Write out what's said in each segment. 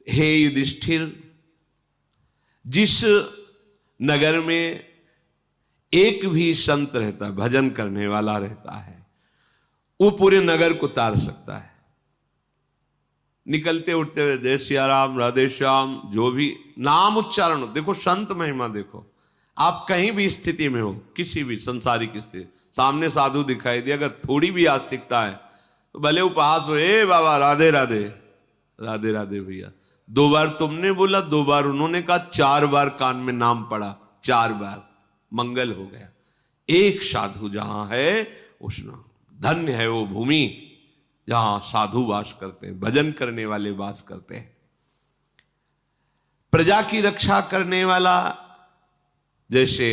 हे युधिष्ठिर, जिस नगर में एक भी संत रहता है, भजन करने वाला रहता है, वो पूरे नगर को तार सकता है। निकलते उठते हुए जय सिया राम, राधे श्याम, जो भी नाम उच्चारण हो, देखो संत महिमा देखो। आप कहीं भी स्थिति में हो, किसी भी संसारिक स्थिति, सामने साधु दिखाई दे, अगर थोड़ी भी आस्तिकता है तो भले उपहास हो, ए बाबा राधे राधे, राधे राधे भैया। 2 बार तुमने बोला, 2 बार उन्होंने कहा, 4 बार कान में नाम पड़ा, 4 बार मंगल हो गया। एक साधु जहां है, उसने धन्य है वो भूमि जहां साधु वास करते हैं, भजन करने वाले वास करते हैं। प्रजा की रक्षा करने वाला जैसे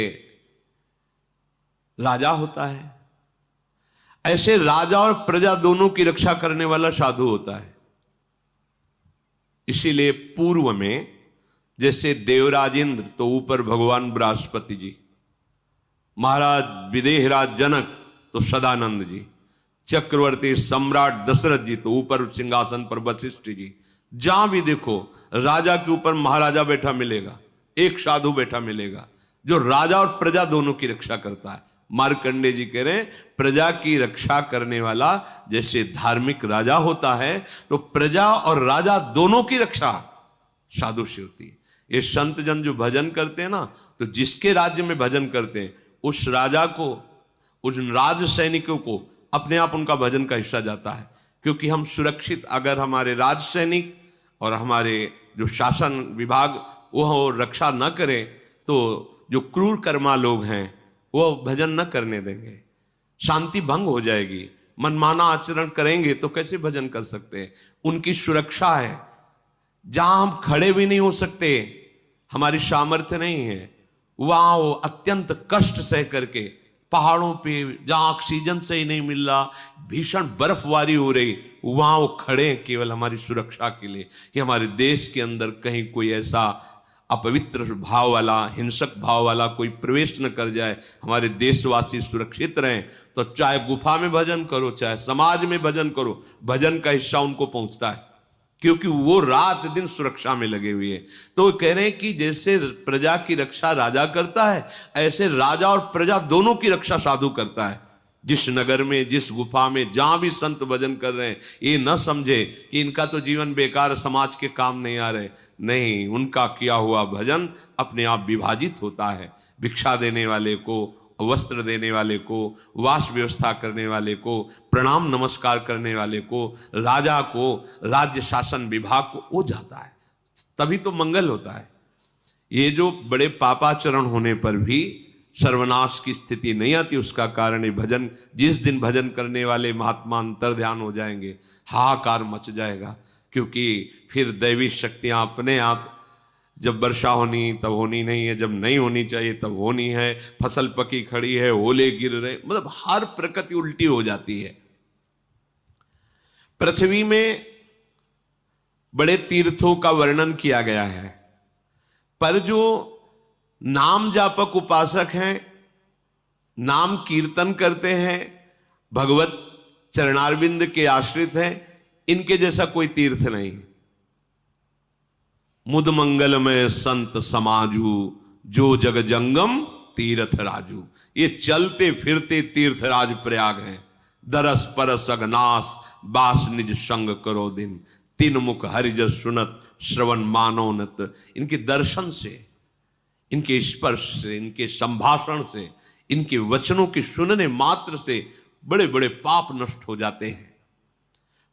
राजा होता है, ऐसे राजा और प्रजा दोनों की रक्षा करने वाला साधु होता है। इसीलिए पूर्व में जैसे देवराज इंद्र तो ऊपर भगवान बृहस्पति जी, महाराज विदेहराज जनक तो सदानंद जी, चक्रवर्ती सम्राट दशरथ जी तो ऊपर सिंहासन पर वशिष्ठ जी। जहां भी देखो राजा के ऊपर महाराजा बैठा मिलेगा, एक साधु बैठा मिलेगा जो राजा और प्रजा दोनों की रक्षा करता है। मार्कंडेय जी कह रहे हैं, प्रजा की रक्षा करने वाला जैसे धार्मिक राजा होता है, तो प्रजा और राजा दोनों की रक्षा साधु से होती है। ये संत जन जो भजन करते हैं ना, तो जिसके राज्य में भजन करते हैं उस राजा को, उस राज सैनिकों को अपने आप उनका भजन का हिस्सा जाता है। क्योंकि हम सुरक्षित, अगर हमारे राज सैनिक और हमारे जो शासन विभाग वो रक्षा न करें, तो जो क्रूर कर्मा लोग हैं वो भजन न करने देंगे, शांति भंग हो जाएगी। मनमाना आचरण करेंगे तो कैसे भजन कर सकते हैं? उनकी सुरक्षा है। जहां हम खड़े भी नहीं हो सकते, हमारी सामर्थ्य नहीं है, वहां वो अत्यंत कष्ट सह करके पहाड़ों पे जहां ऑक्सीजन सही नहीं मिल रहा, भीषण बर्फबारी हो रही, वहां वो खड़े हैं केवल हमारी सुरक्षा के लिए, कि हमारे देश के अंदर कहीं कोई ऐसा अपवित्र भाव वाला, हिंसक भाव वाला कोई प्रवेश न कर जाए, हमारे देशवासी सुरक्षित रहें। तो चाहे गुफा में भजन करो, चाहे समाज में भजन करो, भजन का हिस्सा उनको पहुंचता है, क्योंकि वो रात दिन सुरक्षा में लगे हुए हैं। तो वो कह रहे हैं कि जैसे प्रजा की रक्षा राजा करता है, ऐसे राजा और प्रजा दोनों की रक्षा साधु करता है। जिस नगर में, जिस गुफा में, जहां भी संत भजन कर रहे हैं, ये न समझे कि इनका तो जीवन बेकार, समाज के काम नहीं आ रहे। नहीं, उनका किया हुआ भजन अपने आप विभाजित होता है। भिक्षा देने वाले को, वस्त्र देने वाले को, वास व्यवस्था करने वाले को, प्रणाम नमस्कार करने वाले को, राजा को, राज्य शासन विभाग को वो जाता है, तभी तो मंगल होता है। ये जो बड़े पापाचरण होने पर भी सर्वनाश की स्थिति नहीं आती, उसका कारण ये भजन, जिस दिन भजन करने वाले महात्मा अंतर ध्यान हो जाएंगे, हाहाकार मच जाएगा। क्योंकि फिर दैवी शक्तियां अपने आप, जब वर्षा होनी तब होनी नहीं है, जब नहीं होनी चाहिए तब होनी है, फसल पकी खड़ी है, ओले गिर रहे, मतलब हर प्रकृति उल्टी हो जाती है। पृथ्वी में बड़े तीर्थों का वर्णन किया गया है, पर जो नाम जापक उपासक हैं, नाम कीर्तन करते हैं, भगवत चरणारविंद के आश्रित हैं, इनके जैसा कोई तीर्थ नहीं। मुद मंगलमय संत समाजू, जो जग जंगम तीर्थ राजू। ये चलते फिरते तीर्थराज प्रयाग हैं। दरस परस अगनास, बास निज संग करो दिन, तीन मुख हरिजस सुनत, श्रवण मानोनत। इनके दर्शन से, इनके स्पर्श से, इनके संभाषण से, इनके वचनों के सुनने मात्र से बड़े बड़े पाप नष्ट हो जाते हैं।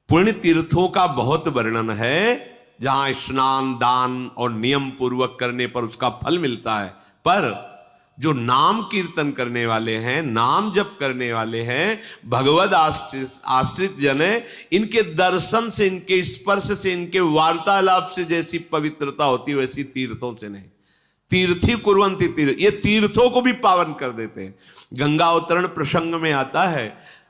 पुण्य तीर्थों का बहुत वर्णन है, जहां स्नान, दान और नियम पूर्वक करने पर उसका फल मिलता है। पर जो नाम कीर्तन करने वाले हैं, नाम जप करने वाले हैं, भगवद आश्रित जन है, इनके दर्शन से, इनके स्पर्श से, इनके वार्तालाप से जैसी पवित्रता होती है, वैसी तीर्थों से नहीं। तीर्थी कुर्वन्ति तीर्थ, ये तीर्थों को भी पावन कर देते हैं। गंगा अवतरण प्रसंग में आता है,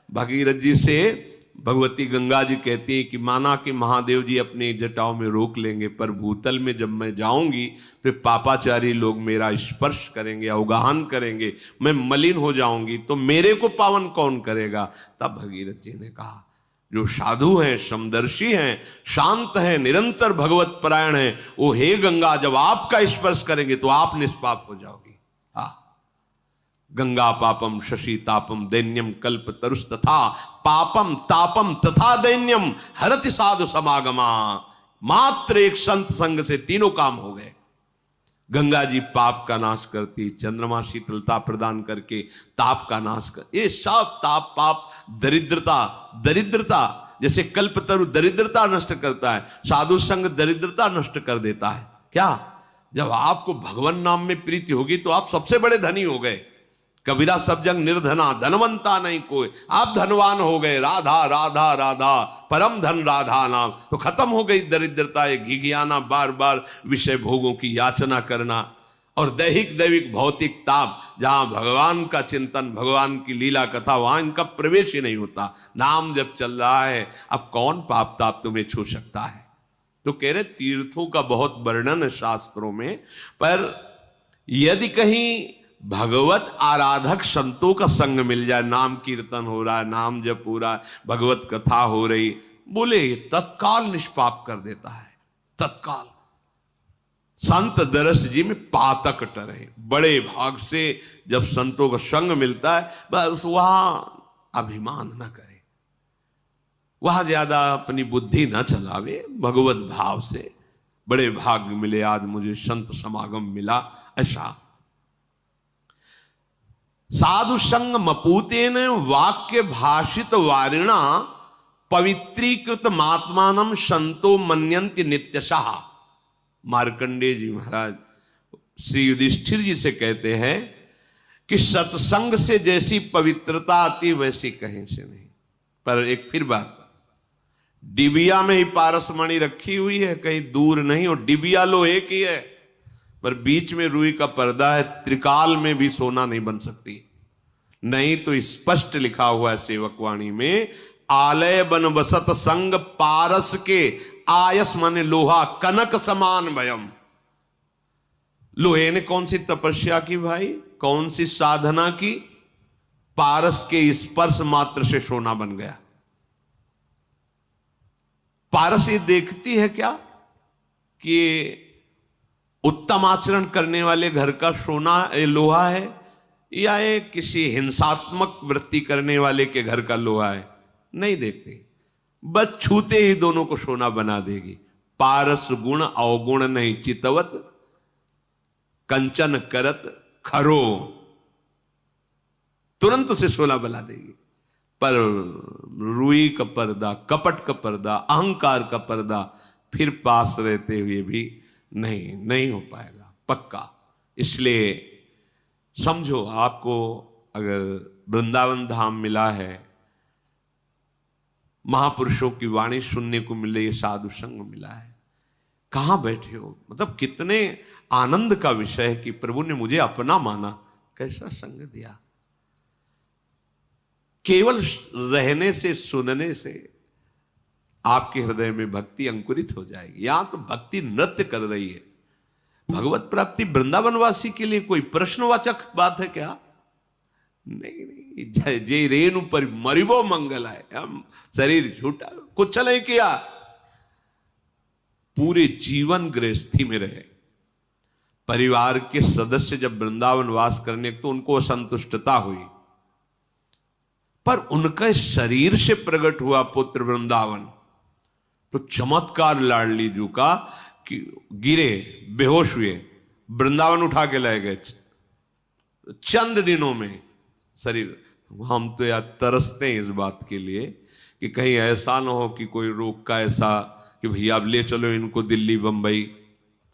भगीरथ जी से भगवती गंगा जी कहती है कि माना कि महादेव जी अपने जटाओं में रोक लेंगे, पर भूतल में जब मैं जाऊंगी तो पापाचारी लोग मेरा स्पर्श करेंगे, अवगाहन करेंगे, मैं मलिन हो जाऊंगी, तो मेरे को पावन कौन करेगा? तब भगीरथ जी ने कहा, जो साधु हैं, समदर्शी हैं, शांत हैं, निरंतर भगवत परायण हैं, वो हे गंगा जब आपका स्पर्श करेंगे तो आप निष्पाप हो जाओगी। हाँ, गंगा पापम शशि तापम दैन्यम कल्प तरुष तथा पापम तापम तथा दैन्यम हरति साधु समागमा। मात्र एक संत संग से तीनों काम हो गए। गंगा जी पाप का नाश करती, चंद्रमा शीतलता प्रदान करके ताप का नाश कर, ये सब ताप पाप दरिद्रता जैसे कल्पतरु दरिद्रता नष्ट करता है, साधु संग दरिद्रता नष्ट कर देता है। क्या? जब आपको भगवान नाम में प्रीति होगी तो आप सबसे बड़े धनी हो गए। कबीरा सब जंग निर्धना, धनवंता नहीं कोई, आप धनवान हो गए। राधा राधा राधा परम धन राधा नाम, तो खत्म हो गई दरिद्रता, घिघियाना, बार बार विषय भोगों की याचना करना, और दैहिक दैविक भौतिक ताप। जहां भगवान का चिंतन, भगवान की लीला कथा, वहां इनका प्रवेश ही नहीं होता। नाम जब चल रहा है, अब कौन पाप ताप तुम्हें छू सकता है? तो कह रहे तीर्थों का बहुत वर्णन है शास्त्रों में, पर यदि कहीं भगवत आराधक संतों का संग मिल जाए, नाम कीर्तन हो रहा है, नाम जप हो रहा है, भगवत कथा हो रही, बोले तत्काल निष्पाप कर देता है। तत्काल संत दरस जी में पातक टरे, बड़े भाग से जब संतों का संग मिलता है, बस वहां अभिमान न करे, वहां ज्यादा अपनी बुद्धि न चलावे, भगवत भाव से बड़े भाग्य मिले, आज मुझे संत समागम मिला, ऐसा। साधु संग मपूतेन वाक्य भाषित वारिणा पवित्रीकृत मात्मानम संतो मन्यन्ति नित्यशः। मार्कंडेय जी महाराज श्री युधिष्ठिर जी से कहते हैं कि सत्संग से जैसी पवित्रता आती वैसी कहीं से नहीं। पर एक फिर बात, डिबिया में ही पारसमणि रखी हुई है, कहीं दूर नहीं, और डिबिया लोहे की है, पर बीच में रुई का पर्दा है, त्रिकाल में भी सोना नहीं बन सकती। नहीं तो स्पष्ट लिखा हुआ है सेवकवाणी में, आलय बन बसत संग पारस के आयस माने लोहा कनक समान भयम। लोहे ने कौन सी तपस्या की भाई, कौन सी साधना की? पारस के स्पर्श मात्र से सोना बन गया। पारस ये देखती है क्या कि उत्तम आचरण करने वाले घर का सोना लोहा है, या ये किसी हिंसात्मक वृत्ति करने वाले के घर का लोहा है? नहीं देखती, बस छूते ही दोनों को सोना बना देगी। पारस गुण अवगुण नहीं चितवत, कंचन करत खरो, तुरंत उसे सोना बना देगी। पर रुई का पर्दा, कपट का पर्दा, अहंकार का पर्दा फिर पास रहते हुए भी नहीं हो पाएगा पक्का। इसलिए समझो, आपको अगर वृंदावन धाम मिला है, महापुरुषों की वाणी सुनने को मिले, ये साधु संग मिला है, कहां बैठे हो? मतलब कितने आनंद का विषय है कि प्रभु ने मुझे अपना माना, कैसा संग दिया। केवल रहने से, सुनने से आपके हृदय में भक्ति अंकुरित हो जाएगी। यहां तो भक्ति नृत्य कर रही है। भगवत प्राप्ति वृंदावनवासी के लिए कोई प्रश्नवाचक बात है क्या? नहीं, जय रेणु पर मरिबो मंगल है, हम शरीर झूठा कुछ नहीं किया, पूरे जीवन गृहस्थी में रहे। परिवार के सदस्य जब वृंदावन वास करने तो उनको असंतुष्टता हुई, पर उनका शरीर से प्रकट हुआ पुत्र वृंदावन, तो चमत्कार लाडली जू का कि गिरे, बेहोश हुए, वृंदावन उठा के ले गए चंद दिनों में शरीर। हम तो यार तरसते हैं इस बात के लिए कि कहीं ऐसा ना हो कि कोई रोक का ऐसा कि भैया अब ले चलो इनको दिल्ली बंबई,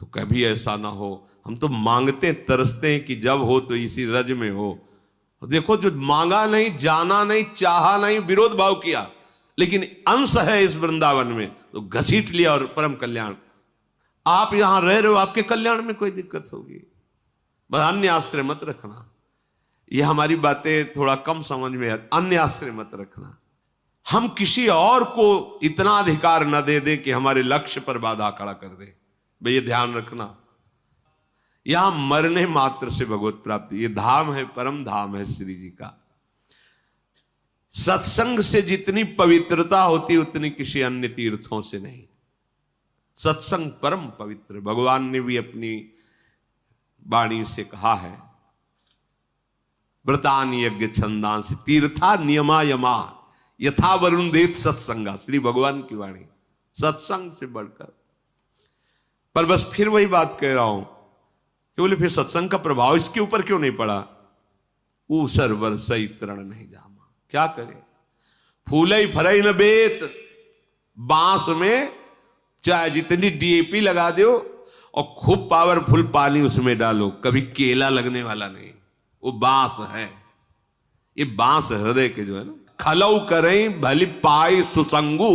तो कभी ऐसा ना हो। हम तो मांगते तरसते हैं कि जब हो तो इसी रज में हो। देखो, जो मांगा नहीं, जाना नहीं, चाहा नहीं, विरोध भाव किया, लेकिन अंश है इस वृंदावन में, तो घसीट लिया और परम कल्याण। आप यहां रह रहे हो, आपके कल्याण में कोई दिक्कत होगी, बस अन्य आश्रय मत रखना। यह हमारी बातें थोड़ा कम समझ में है, अन्य आश्रय मत रखना। हम किसी और को इतना अधिकार न दे दें कि हमारे लक्ष्य पर बाधा खड़ा कर दे। भाई ये ध्यान रखना, यहां मरने मात्र से भगवत प्राप्ति, ये धाम है, परम धाम है श्री जी का। सत्संग से जितनी पवित्रता होती उतनी किसी अन्य तीर्थों से नहीं। सत्संग परम पवित्र, भगवान ने भी अपनी वाणी से कहा है, व्रतान यज्ञ छंदांस तीर्था नियमा यमा यथा वरुण देत सत्संगा। श्री भगवान की वाणी, सत्संग से बढ़कर। पर बस फिर वही बात कह रहा हूं कि बोले फिर सत्संग का प्रभाव इसके ऊपर क्यों नहीं पड़ा? ऊसर वर्षई तरण नहीं जामा, क्या करे? फूलई फरई न बेत, बांस में चाहे जितनी डीएपी लगा दो और खूब पावरफुल पानी उसमें डालो, कभी केला लगने वाला नहीं। वो बांस है, ये बांस हृदय के जो है ना। खलऊ करें भली पाई सुसंगु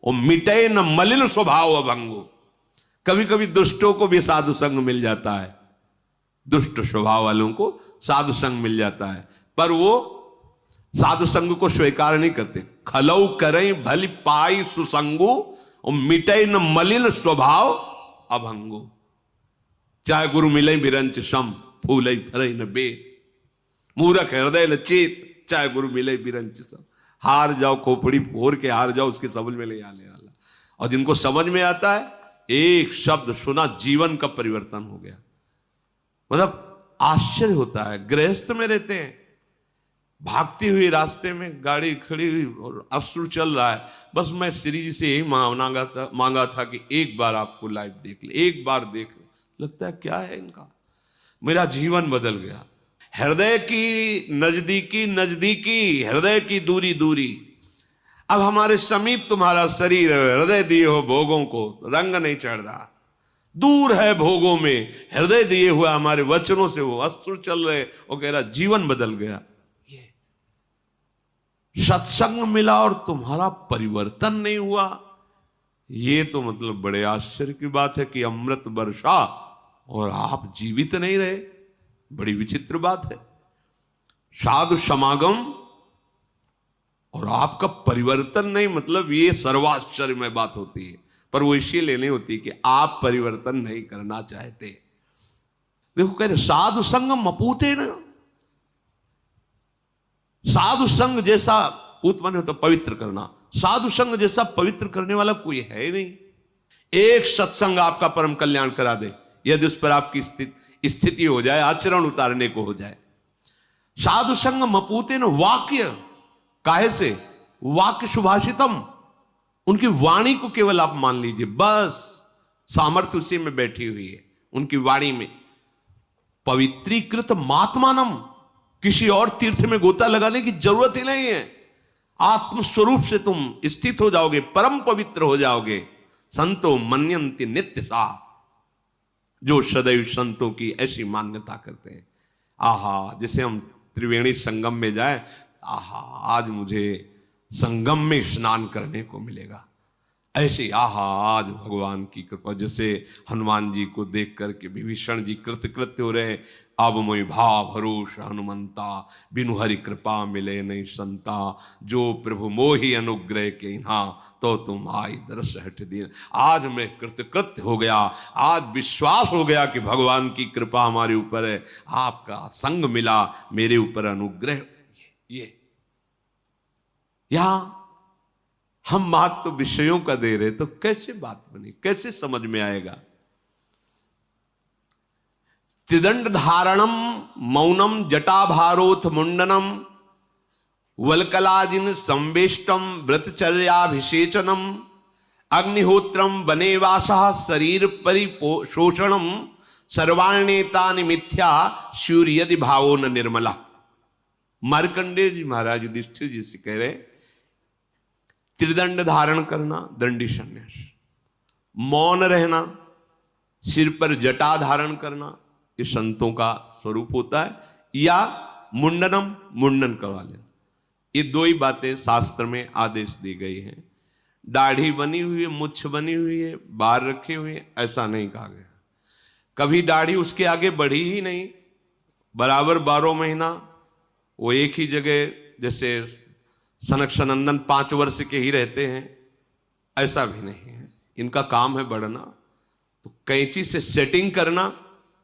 और मिटे न मलिन स्वभाव अभंगु। कभी कभी दुष्टों को भी साधु संग मिल जाता है, दुष्ट स्वभाव वालों को साधु संग मिल जाता है, पर वो साधु संग को स्वीकार नहीं करते। खलऊ करें भली पाई सुसंगु और मिटे न मलिन स्वभाव अभंगु। चाहे गुरु मिले बिरंच सम, फूलई फरई न बेत, मूर्ख हृदय न चेत, चाहे गुरु मिले बिरंच सम। हार जाओ, खोपड़ी फोड़ के हार जाओ, उसकी समझ में ले आने वाला। और जिनको समझ में आता है, एक शब्द सुना जीवन का परिवर्तन हो गया। मतलब आश्चर्य होता है। गृहस्थ में रहते हैं, भागती हुई रास्ते में गाड़ी खड़ी हुई और अश्रु चल रहा है, बस मैं श्री जी से यही मांगा था कि एक बार आपको लाइव देख ले, एक बार देख ले। लगता है क्या है इनका, मेरा जीवन बदल गया। हृदय की नजदीकी नजदीकी, हृदय की दूरी दूरी। अब हमारे समीप तुम्हारा शरीर है, हृदय दिए हो भोगों को, रंग नहीं चढ़ रहा, दूर है भोगों में। हृदय दिए हुआ हमारे वचनों से वो अश्रु चल रहे, वो कह रहा जीवन बदल गया। ये सत्संग मिला और तुम्हारा परिवर्तन नहीं हुआ, ये तो मतलब बड़े आश्चर्य की बात है कि अमृत वर्षा और आप जीवित नहीं रहे। बड़ी विचित्र बात है। साधु समागम और आपका परिवर्तन नहीं, मतलब ये सर्वाश्चर्यमय बात होती है। पर वो इसीलिए नहीं होती कि आप परिवर्तन नहीं करना चाहते। देखो कह रहे साधु संग मपूते न, साधु संग जैसा, पूत माने होता पवित्र करना, साधु संग जैसा पवित्र करने वाला कोई है नहीं। एक सत्संग आपका परम कल्याण करा दे, यदि उस पर आपकी स्थिति हो जाए, आचरण उतारने को हो जाए। साधु संग मपूते न, वाक्य काहे से? वाक्य सुभाषितम, उनकी वाणी को केवल आप मान लीजिए, बस सामर्थ्य उसी में बैठी हुई है, उनकी वाणी में। पवित्रीकृत मात्मानम, किसी और तीर्थ में गोता लगाने की जरूरत ही नहीं है। आत्मस्वरूप से तुम स्थित हो जाओगे, परम पवित्र हो जाओगे। संतो मन्यन्ति नित्य सा, जो सदैव संतों की ऐसी मान्यता करते हैं। आहा, जैसे हम त्रिवेणी संगम में जाए, आहा आज मुझे संगम में स्नान करने को मिलेगा, ऐसे आहा आज भगवान की कृपा। जैसे हनुमान जी को देख करके विभीषण जी कृतकृत्य हो रहे, अब मोहि भाव भरोस हनुमंता, बिनु हरि कृपा मिले नहीं संता, जो प्रभु मोहि अनुग्रह के यहाँ, तो तुम आई दरस हट दीन। आज मैं कृतकृत्य हो गया, आज विश्वास हो गया कि भगवान की कृपा हमारे ऊपर है, आपका संग मिला, मेरे ऊपर अनुग्रह। ये यहां हम बात तो विषयों का दे रहे, तो कैसे बात बनी, कैसे समझ में आएगा? त्रिदंड धारणम मौनम जटाभारोथ मुंडनम वल्कलाजिन संवेष्टम व्रतचर्याभिषेचनम अग्निहोत्रम वनेवासः शरीर परिपोषणम सर्वाण्येता मिथ्या सूर्यदि भावो न निर्मला। मार्कंडेय जी महाराज युधिष्ठिर जी से कह रहे, त्रिदंड धारण करना दंडी संन्यास, मौन रहना, सिर पर जटा धारण करना, ये संतों का स्वरूप होता है, या मुंडनम, मुंडन करवा लेना। ये दो ही बातें शास्त्र में आदेश दी गई हैं। दाढ़ी बनी हुई है, मुछ बनी हुई है, बाल रखे हुए हैं, ऐसा नहीं कहा गया। कभी दाढ़ी उसके आगे बढ़ी ही नहीं, बराबर 12 महीना वो एक ही जगह, जैसे सनक सनंदन 5 वर्ष के ही रहते हैं, ऐसा भी नहीं है। इनका काम है बढ़ना, तो कैंची से सेटिंग करना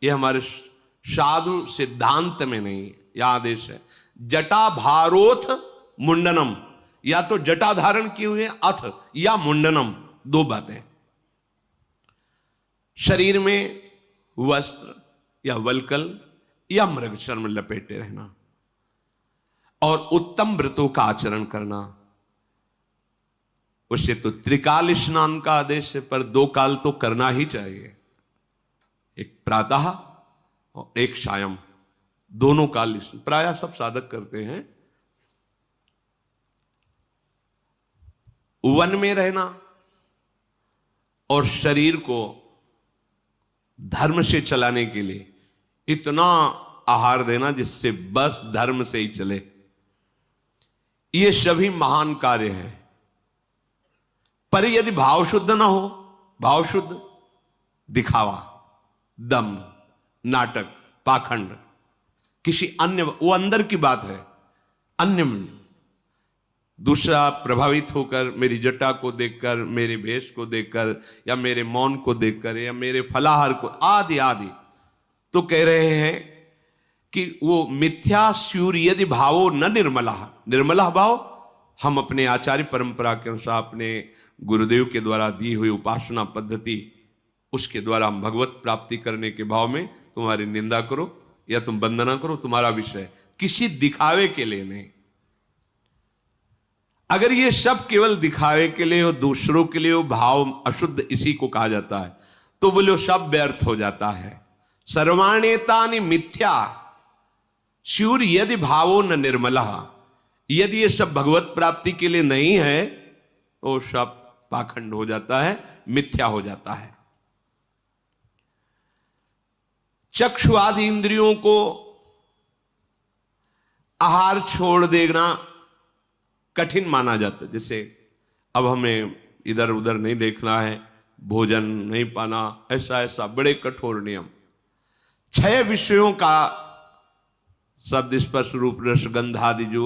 ये हमारे साधु सिद्धांत में नहीं है, यह आदेश है। जटा भारोथ मुंडनम, या तो जटा धारण किए हुए अथ या मुंडनम, दो बातें। शरीर में वस्त्र या वल्कल या मृग चर्म लपेटे रहना, और उत्तम व्रतों का आचरण करना। उससे तो त्रिकाल स्नान का आदेश है, पर 2 काल तो करना ही चाहिए, एक प्रातः और एक सायं, दोनों काल प्रायः सब साधक करते हैं। वन में रहना और शरीर को धर्म से चलाने के लिए इतना आहार देना जिससे बस धर्म से ही चले, ये सभी महान कार्य है। पर यदि भाव शुद्ध ना हो, भाव शुद्ध, दिखावा, दम्भ, नाटक, पाखंड, किसी अन्य, वो अंदर की बात है, अन्य में दूसरा प्रभावित होकर मेरी जटा को देखकर, मेरे भेष को देखकर, या मेरे मौन को देखकर, या मेरे फलाहार को, आदि आदि, तो कह रहे हैं कि वो मिथ्या स्यूर यदि भावो न निर्मला, निर्मला भाव हम अपने आचार्य परंपरा के अनुसार अपने गुरुदेव के द्वारा दी हुई उपासना पद्धति, उसके द्वारा हम भगवत प्राप्ति करने के भाव में तुम्हारी निंदा करो या तुम वंदना करो, तुम्हारा विषय, किसी दिखावे के लिए नहीं। अगर ये सब केवल दिखावे के लिए हो, दूसरों के लिए हो, भाव अशुद्ध इसी को कहा जाता है, तो बोलो सब व्यर्थ हो जाता है। सर्वाणेतानि मिथ्या स्यूर यदि भावो न निर्मला, यदि ये सब भगवत प्राप्ति के लिए नहीं है तो सब पाखंड हो जाता है, मिथ्या हो जाता है। चक्षु आदि इंद्रियों को आहार छोड़ देना कठिन माना जाता है। जैसे अब हमें इधर उधर नहीं देखना है, भोजन नहीं पाना, ऐसा ऐसा बड़े कठोर नियम। 6 विषयों का शब्द स्पर्श रूप रस गंध आदि, जो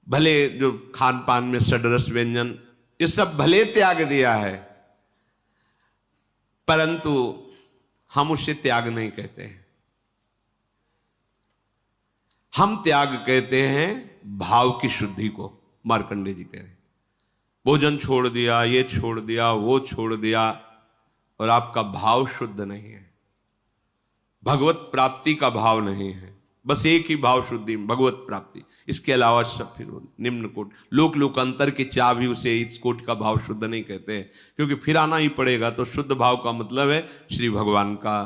भले जो खान पान में षड्रस व्यंजन, ये सब भले त्याग दिया है, परंतु हम उसे त्याग नहीं कहते हैं। हम त्याग कहते हैं भाव की शुद्धि को। मार्कंडेय जी कह रहे हैं भोजन छोड़ दिया, ये छोड़ दिया, वो छोड़ दिया, और आपका भाव शुद्ध नहीं है, भगवत प्राप्ति का भाव नहीं है। बस एक ही भाव शुद्धि, भगवत प्राप्ति, इसके अलावा सब फिर निम्न कोट, लोक अंतर की चाह भी उसे इस कोट का भाव शुद्ध नहीं कहते हैं, क्योंकि फिर आना ही पड़ेगा। तो शुद्ध भाव का मतलब है श्री भगवान का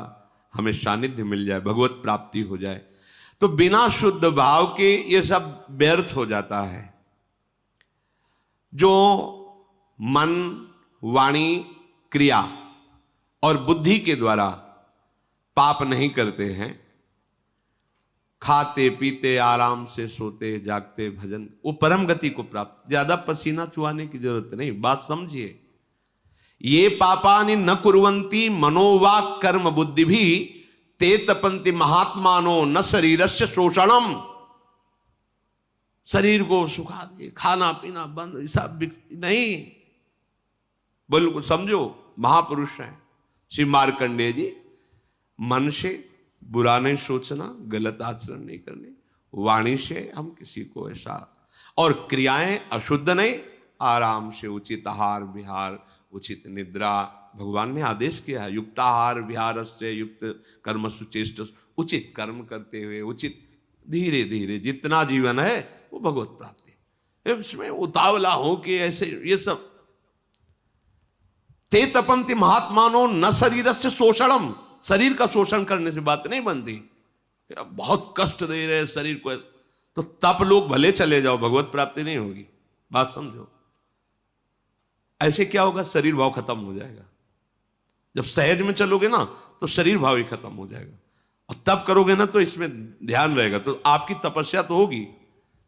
हमें सानिध्य मिल जाए, भगवत प्राप्ति हो जाए। तो बिना शुद्ध भाव के ये सब व्यर्थ हो जाता है। जो मन, वाणी, क्रिया और बुद्धि के द्वारा पाप नहीं करते हैं, खाते पीते आराम से सोते जागते भजन, वो परम गति को प्राप्त, ज्यादा पसीना चुहाने की जरूरत नहीं। बात समझिए, ये पापानि न कुर्वन्ति मनोवाक कर्म बुद्धि भी ते तपन्ति महात्मानो न शरीरस्य शोषणम। शरीर को सुखा दिए, खाना पीना बंद, सब नहीं, बिल्कुल समझो महापुरुष हैं श्री मार्कंडेय जी। मन से बुरा नहीं सोचना, गलत आचरण नहीं करने, वाणी से हम किसी को ऐसा, और क्रियाएं अशुद्ध नहीं, आराम से उचित आहार विहार, उचित निद्रा, भगवान ने आदेश किया है युक्ताहार विहार से युक्त कर्म सुचेष्ट, उचित कर्म करते हुए, उचित धीरे धीरे जितना जीवन है वो भगवत प्राप्ति। इसमें उतावला हो कि ऐसे ये सब, ते तपन्ति महात्मानो न शरीर से शोषणम, शरीर का शोषण करने से बात नहीं बनती। बहुत कष्ट दे रहे शरीर को, तो तप लोग भले चले जाओ, भगवत प्राप्ति नहीं होगी। बात समझो, ऐसे क्या होगा, शरीर भाव खत्म हो जाएगा। जब सहज में चलोगे ना तो शरीर भाव ही खत्म हो जाएगा, और तब करोगे ना तो इसमें ध्यान रहेगा, तो आपकी तपस्या तो होगी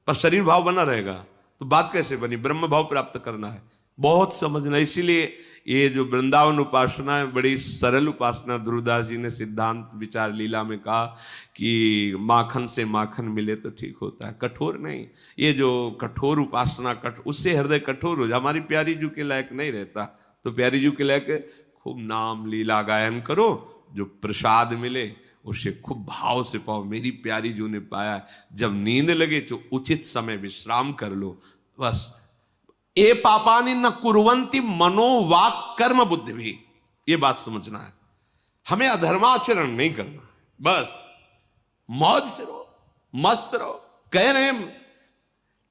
पर शरीर भाव बना रहेगा। तो बात कैसे बनी, ब्रह्म भाव प्राप्त करना है, बहुत समझना। इसीलिए ये जो वृंदावन उपासना है बड़ी सरल उपासना। ध्रुवदास जी ने सिद्धांत विचार लीला में कहा कि माखन से माखन मिले तो ठीक होता है, कठोर नहीं। ये जो कठोर उपासना उससे हृदय कठोर हो जाए, हमारी प्यारी जू के लायक नहीं रहता। तो प्यारी जू के लायक खूब नाम लीला गायन करो, जो प्रसाद मिले उसे खूब भाव से पाओ। मेरी प्यारी जो ने पाया, जब नींद लगे तो उचित समय विश्राम कर लो। बस ए पापानि न कुर्वन्ति मनो वाक कर्म बुद्धि भी, ये बात समझना है। हमें अधर्माचरण नहीं करना है, बस मौज से रहो, मस्त रहो। कह रहे हैं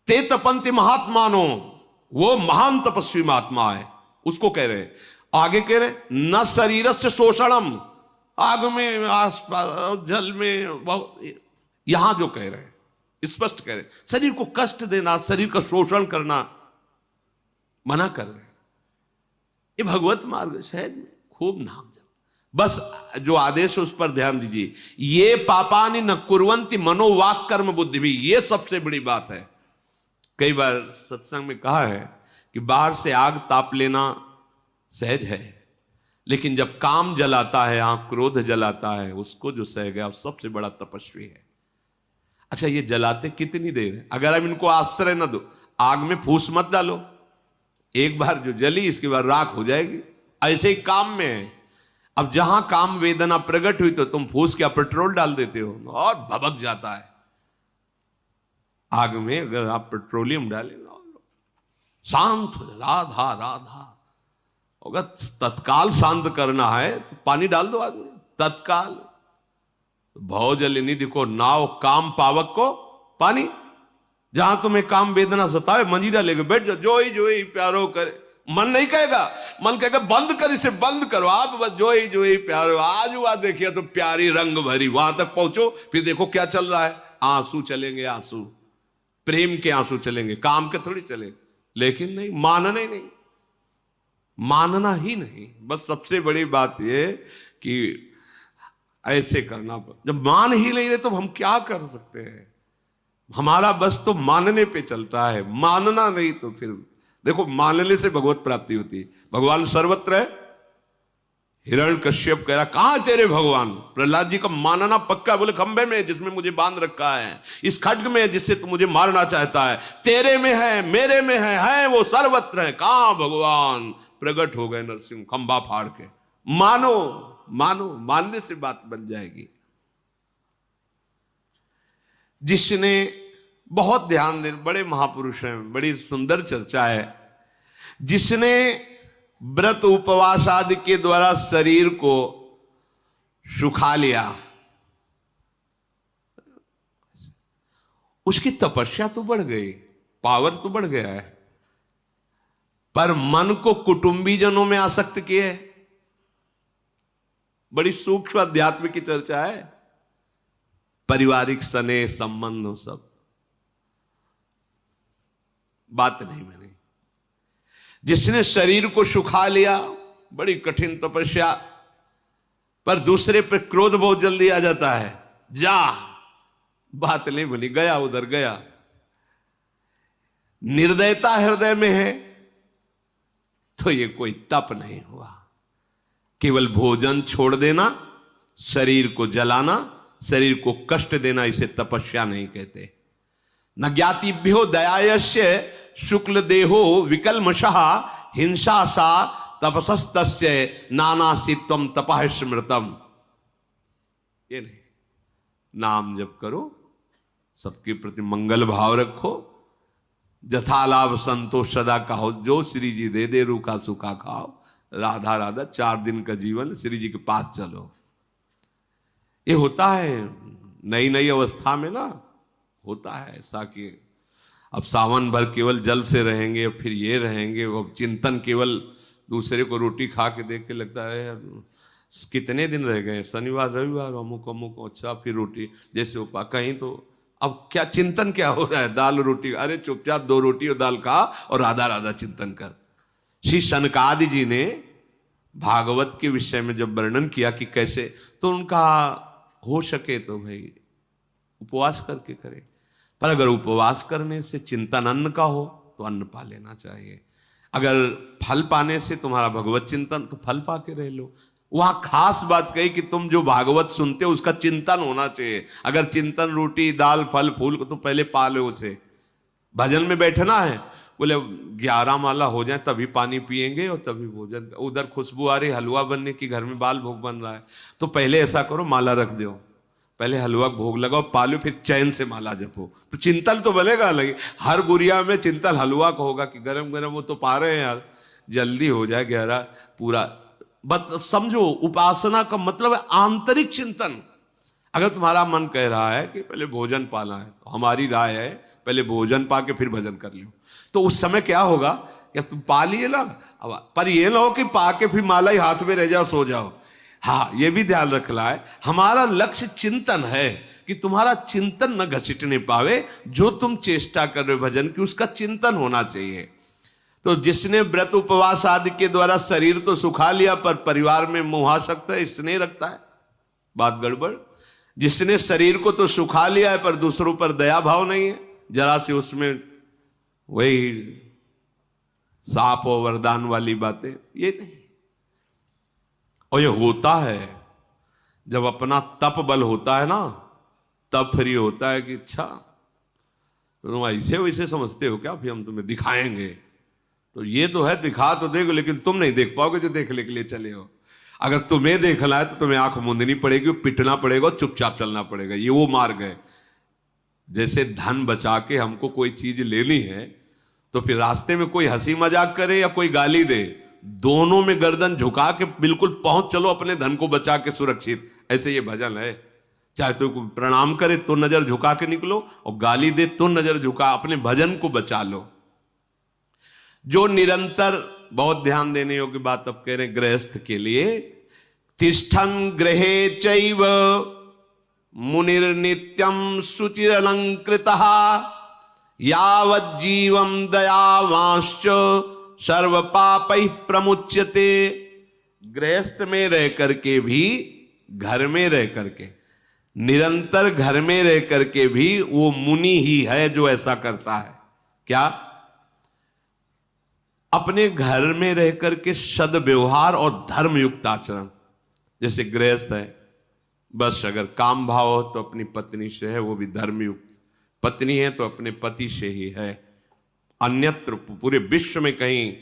ते तपंति महात्मानो, वो महान तपस्वी महात्मा है, उसको कह रहे हैं। आगे कह रहे न शरीर से शोषणम, आग में, आसपास जल में, यहां जो कह रहे हैं स्पष्ट कह रहे हैं, शरीर को कष्ट देना, शरीर का शोषण करना मना कर रहे हैं। ये भगवत मार्ग शायद खूब नाम जप, बस जो आदेश है उस पर ध्यान दीजिए। ये पापानि न कुर्वन्ति मनो वाक कर्म बुद्धि भी, ये सबसे बड़ी बात है। कई बार सत्संग में कहा है कि बाहर से आग ताप लेना सहज है, लेकिन जब काम जलाता है, आंख क्रोध जलाता है, उसको जो सह गया वो सबसे बड़ा तपस्वी है। अच्छा, ये जलाते कितनी देर है? अगर हम इनको आश्रय न दो, आग में फूस मत डालो, एक बार जो जली इसके बाद राख हो जाएगी। ऐसे ही काम में है। अब जहां काम वेदना प्रकट हुई तो तुम फूस क्या पेट्रोल डाल देते हो और भभक जाता है। आग में अगर आप पेट्रोलियम डालेंगे शांत हो जाए, राधा राधा। अगर तत्काल शांत करना है तो पानी डाल दो आग में, तत्काल। भव जलिनी देखो नाव काम पावक को पानी। जहां तुम्हें काम वेदना सतावे मंजीरा लेके बैठ जाओ, जो ही प्यारो करे। मन नहीं कहेगा, मन कहेगा बंद कर, इसे बंद करो। आप बस जो ही प्यारो। आज हुआ देखिए तो प्यारी रंग भरी, वहां तक पहुंचो, फिर देखो क्या चल रहा है। आंसू चलेंगे, आंसू प्रेम के आंसू चलेंगे, काम के थोड़ी चलेंगे। लेकिन नहीं, मानना ही नहीं, मानना ही नहीं। बस सबसे बड़ी बात यह कि ऐसे करना। जब मान ही नहीं रहे तो हम क्या कर सकते हैं? हमारा बस तो मानने पे चलता है, मानना नहीं तो फिर देखो, मानने से भगवत प्राप्ति होती है। भगवान सर्वत्र है। हिरण्यकश्यप कह रहा कहां तेरे भगवान? प्रहलाद जी का मानना पक्का। बोले खंबे में जिसमें मुझे बांध रखा है, इस खड्ग में जिससे तू मुझे मारना चाहता है, तेरे में है, मेरे में है वो सर्वत्र है। कहां भगवान? प्रकट हो गए नरसिंह खंबा फाड़ के। मानो मानो, मानने से बात बन जाएगी। जिसने बहुत ध्यान दे, बड़े महापुरुष हैं, बड़ी सुंदर चर्चा है। जिसने व्रत उपवास आदि के द्वारा शरीर को सुखा लिया, उसकी तपस्या तो बढ़ गई, पावर तो बढ़ गया है, पर मन को कुटुंबीजनों में आसक्त किए। बड़ी सूक्ष्म अध्यात्म की चर्चा है। पारिवारिक स्नेह संबंध सब बात नहीं बनी। जिसने शरीर को सुखा लिया, बड़ी कठिन तपस्या, पर दूसरे पे क्रोध बहुत जल्दी आ जाता है। जा, बात नहीं बनी, गया उधर गया। निर्दयता हृदय में है तो ये कोई तप नहीं हुआ। केवल भोजन छोड़ देना, शरीर को जलाना, शरीर को कष्ट देना, इसे तपस्या नहीं कहते। न ज्ञातिभ्यो दयायस्य शुक्ल देहो विकल्मषः हिंसा सा तपसस्तस्य नानासित्वम तपः स्मृतम। ये नहीं, नाम जप करो, सबके प्रति मंगल भाव रखो, जथा लाभ संतोष सदा कहो, जो श्री जी दे दे रूखा सूखा खाओ, राधा राधा 4 दिन का जीवन श्री जी के पास चलो। ये होता है नई नई अवस्था में ना, होता है ऐसा कि अब सावन भर केवल जल से रहेंगे, फिर ये रहेंगे, वो चिंतन केवल दूसरे को रोटी खा के देख के लगता है यार कितने दिन रह गए, शनिवार रविवार अमुक अमुक, अच्छा फिर रोटी जैसे वो कहीं तो अब क्या चिंतन क्या हो रहा है? दाल रोटी, अरे चुपचाप 2 रोटी और दाल खा और राधा राधा चिंतन कर। श्री सनकादि जी ने भागवत के विषय में जब वर्णन किया कि कैसे, तो उनका हो सके तो भाई उपवास करके करे, पर अगर उपवास करने से चिंतन अन्न का हो तो अन्न पा लेना चाहिए। अगर फल पाने से तुम्हारा भगवत चिंतन, तो फल पा के रह लो। वहां खास बात कही कि तुम जो भागवत सुनते हो उसका चिंतन होना चाहिए। अगर चिंतन रोटी दाल फल फूल को तो पहले पा लो उसे। भजन में बैठना है, बोले 11 माला हो जाए तभी पानी पिएंगे और तभी भोजन। उधर खुशबू आ रही हलवा बनने की, घर में बाल भोग बन रहा है, तो पहले ऐसा करो माला रख दो, पहले हलवा भोग लगाओ, पालो, फिर चैन से माला जपो, तो चिंतन तो बनेगा। लगे हर गुड़िया में चिंतन हलवा का होगा कि गरम गरम वो तो पा रहे हैं यार, जल्दी हो जाए गहरा पूरा। बस समझो, उपासना का मतलब है आंतरिक चिंतन। अगर तुम्हारा मन कह रहा है कि पहले भोजन पाना है, तो हमारी राय है पहले भोजन पा के फिर भजन कर लो। तो उस समय क्या होगा कि तुम पा लिए ना, पर ये ना हो कि पा के फिर माला ही हाथ में रह जाओ, सो जाओ। हाँ, ये भी ध्यान रखना है, हमारा लक्ष्य चिंतन है कि तुम्हारा चिंतन न घसीटने पावे। जो तुम चेष्टा कर रहे हो भजन की, उसका चिंतन होना चाहिए। तो जिसने व्रत उपवास आदि के द्वारा शरीर तो सुखा लिया, पर परिवार में मोहासक्त है, स्नेह रखता है, बात गड़बड़। जिसने शरीर को तो सुखा लिया है, पर दूसरों पर दया भाव नहीं है, जरा से उसमें वही साप और वरदान वाली बातें, ये नहीं। और ये होता है जब अपना तप बल होता है ना, तब फिर ये होता है कि अच्छा तो तुम ऐसे वैसे समझते हो क्या, फिर हम तुम्हें दिखाएंगे। तो ये तो है, दिखा तो देखो, लेकिन तुम नहीं देख पाओगे जो देखने के लिए चले हो। अगर तुम्हें देखना है तो तुम्हें आंख मूंदनी पड़ेगी, पिटना पड़ेगा, चुपचाप चलना पड़ेगा। ये वो मार्ग है। जैसे धन बचा के हमको कोई चीज लेनी है, तो फिर रास्ते में कोई हंसी मजाक करे या कोई गाली दे, दोनों में गर्दन झुका के बिल्कुल पहुंच चलो अपने धन को बचा के सुरक्षित। ऐसे ये भजन है। चाहे तो प्रणाम करे तो नजर झुका के निकलो, और गाली दे तो नजर झुका, अपने भजन को बचा लो। जो निरंतर, बहुत ध्यान देने योग्य बात अब कह रहे हैं गृहस्थ के लिए, तिष्ठन् गृहे चैव मुनिर्नित्यं शुचिरलंकृतः यावज्जीवं दयावांश्च सर्व पापैः प्रमुच्यते। गृहस्थ में रह करके भी, घर में रह करके, निरंतर घर में रह करके भी वो मुनि ही है जो ऐसा करता है। क्या? अपने घर में रह करके सद्व्यवहार और धर्मयुक्त आचरण। जैसे गृहस्थ है, बस अगर काम भाव हो तो अपनी पत्नी से है, वो भी धर्मयुक्त। पत्नी है तो अपने पति से ही है। अन्यत्र पूरे विश्व में कहीं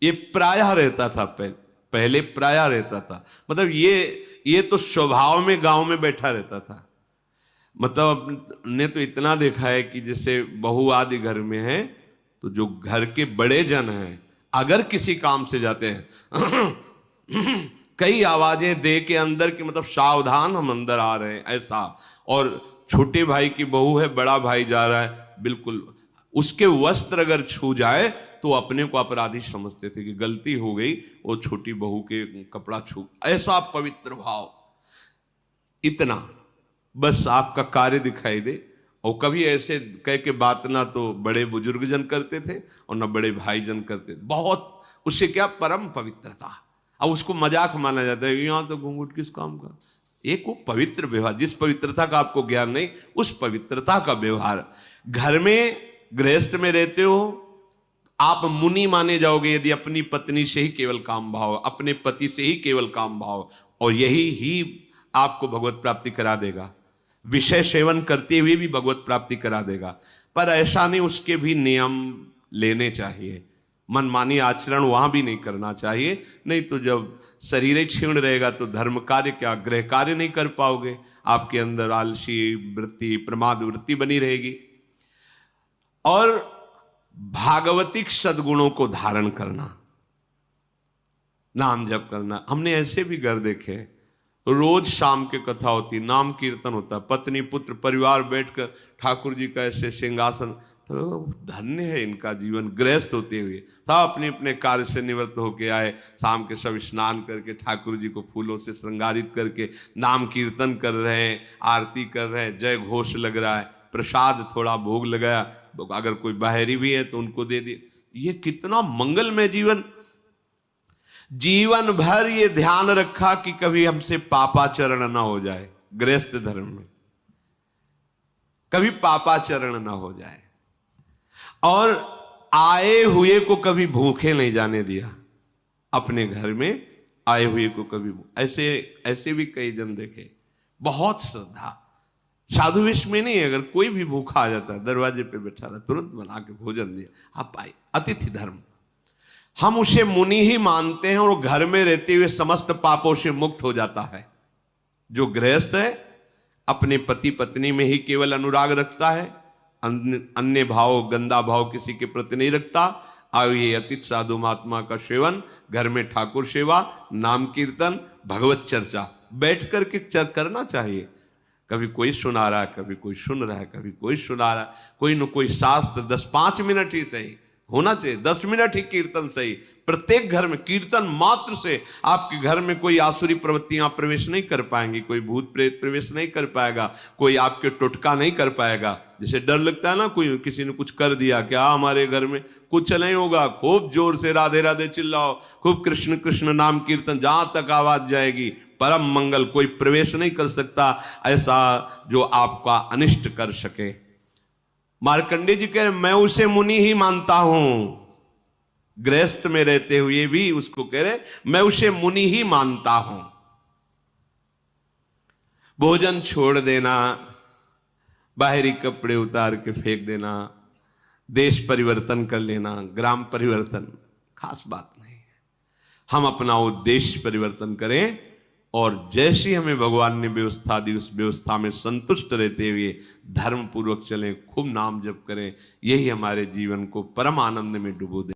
ये प्रायः रहता था, पहले प्रायः रहता था। मतलब ये तो स्वभाव में गांव में बैठा रहता था। मतलब ने तो इतना देखा है कि जैसे बहू आदि घर में है, तो जो घर के बड़े जन हैं, अगर किसी काम से जाते हैं कई आवाजें दे के अंदर की, मतलब सावधान हम अंदर आ रहे हैं ऐसा। और छोटे भाई की बहू है, बड़ा भाई जा रहा है, बिल्कुल उसके वस्त्र अगर छू जाए तो अपने को अपराधी समझते थे कि गलती हो गई, वो छोटी बहू के कपड़ा छू। ऐसा पवित्र भाव, इतना बस आपका कार्य दिखाई दे। और कभी ऐसे कह के बात ना तो बड़े बुजुर्ग जन करते थे और ना बड़े भाई जन करते थे। बहुत उससे क्या परम पवित्रता। अब उसको मजाक माना जाता है, यहाँ तो घूंघट किस काम का। एक वो पवित्र व्यवहार, जिस पवित्रता का आपको ज्ञान नहीं, उस पवित्रता का व्यवहार। घर में गृहस्थ में रहते हो, आप मुनि माने जाओगे यदि अपनी पत्नी से ही केवल काम भाव, अपने पति से ही केवल काम भाव, और यही ही आपको भगवत प्राप्ति करा देगा। विषय सेवन करते हुए भी भगवत प्राप्ति करा देगा। पर ऐसा नहीं, उसके भी नियम लेने चाहिए। मनमानी आचरण वहां भी नहीं करना चाहिए। नहीं तो जब शरीर ही क्षीण रहेगा तो धर्म कार्य क्या, गृह कार्य नहीं कर पाओगे। आपके अंदर आलसी वृत्ति, प्रमाद वृत्ति बनी रहेगी। और भागवतिक सद्गुणों को धारण करना, नाम जप करना। हमने ऐसे भी घर देखे, रोज शाम के कथा होती, नाम कीर्तन होता, पत्नी पुत्र परिवार बैठकर ठाकुर जी का ऐसे सिंहासन। तो धन्य है इनका जीवन। गृहस्थ होते हुए सब अपने अपने कार्य से निवृत्त होके आए, शाम के सब स्नान करके ठाकुर जी को फूलों से श्रृंगारित करके नाम कीर्तन कर रहे हैं, आरती कर रहे हैं, जय घोष लग रहा है, प्रसाद थोड़ा भोग लगाया, अगर कोई बाहरी भी है तो उनको दे दिए। ये कितना मंगलमय जीवन। जीवन भर ये ध्यान रखा कि कभी हमसे पापाचरण ना हो जाए। गृहस्थ धर्म में कभी पापाचरण ना हो जाए। और आए हुए को कभी भूखे नहीं जाने दिया। अपने घर में आए हुए को कभी, ऐसे भी कई जन देखे, बहुत श्रद्धा। साधु वेश में नहीं, अगर कोई भी भूखा आ जाता है दरवाजे पे बैठा रहा, तुरंत बना के भोजन दिया, आप आए। अतिथि धर्म, हम उसे मुनि ही मानते हैं, और घर में रहते हुए समस्त पापों से मुक्त हो जाता है। जो गृहस्थ है अपने पति पत्नी में ही केवल अनुराग रखता है, अन्य भाव, गंदा भाव किसी के प्रति नहीं रखता। आओ ये अतिथि साधु महात्मा का सेवन, घर में ठाकुर सेवा, नाम कीर्तन, भगवत चर्चा बैठ करके करना चाहिए। कभी कोई सुना रहा है, कभी कोई सुन रहा है, कभी कोई सुना रहा है, कोई न कोई शास्त्र 10-5 मिनट ही सही होना चाहिए, 10 मिनट ही कीर्तन सही। प्रत्येक घर में कीर्तन मात्र से आपके घर में कोई आसुरी प्रवृत्तियां प्रवेश नहीं कर पाएंगी, कोई भूत प्रेत प्रवेश नहीं कर पाएगा, कोई आपके टोटका नहीं कर पाएगा। जैसे डर लगता है ना, कोई किसी ने कुछ कर दिया, क्या हमारे घर में कुछ नहीं होगा, खूब जोर से राधे राधे चिल्लाओ, खूब कृष्ण कृष्ण नाम कीर्तन, जहां तक आवाज जाएगी परम मंगल, कोई प्रवेश नहीं कर सकता ऐसा जो आपका अनिष्ट कर सके। मार्कंडेय जी कह रहे मैं उसे मुनि ही मानता हूं, गृहस्थ में रहते हुए भी उसको कह रहे मैं उसे मुनि ही मानता हूं। भोजन छोड़ देना, बाहरी कपड़े उतार के फेंक देना, देश परिवर्तन कर लेना, ग्राम परिवर्तन खास बात नहीं है। हम अपना उद्देश्य परिवर्तन करें और जैसी हमें भगवान ने व्यवस्था दी उस व्यवस्था में संतुष्ट रहते हुए धर्म पूर्वक चलें, खूब नाम जप करें, यही हमारे जीवन को परम आनंद में डुबो दे।